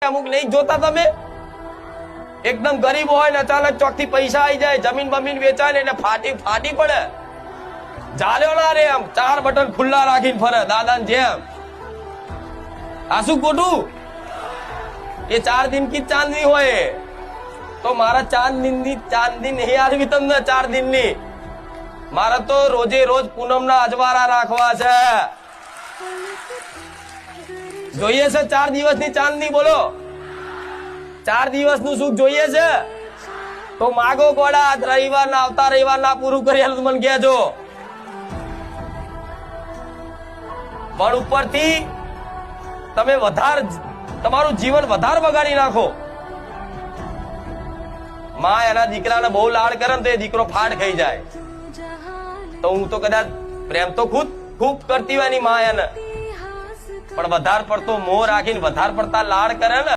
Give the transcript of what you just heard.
અમુક નહીં જોતા તમે? એકદમ ગરીબ હોય ને અચાનક ચોકથી પૈસા આવી જાય, જમીન બમીન વેચાય ને એટલે ફાટી પડે. ચાલ્યો ના રે આમ 4 બટન ખુલ્લા રાખીને ફરે દાદા જેમ. આ શું ખોટું? એ 4 દિન કી ચાંદની હોય તો મારા ચાંદની નહીં આવી તમને 4 દિનની. મારે તો રોજે રોજ પૂનમના અજવાળા રાખવા છે. જોઈએ છે 4 દિવસની ચાંદની? બોલો, 4 દિવસનું સુખ જોઈએ છે તો માગો ગોળા. રવિવારના આવતા રવિવારના પૂરું કરી મને કહેજો. પણ ઉપરથી તમે તમારું જીવન વધારે બગાડી નાખો. માં એના દીકરાને બહુ લાડ કરે ને તો એ દીકરો ફાટ ખાઈ જાય. તો હું તો કદાચ પ્રેમ તો ખૂબ કરતી હોય ની માં એને, પણ વધારે પડતો મોહ રાખીને વધારે પડતા લાડ કરે ને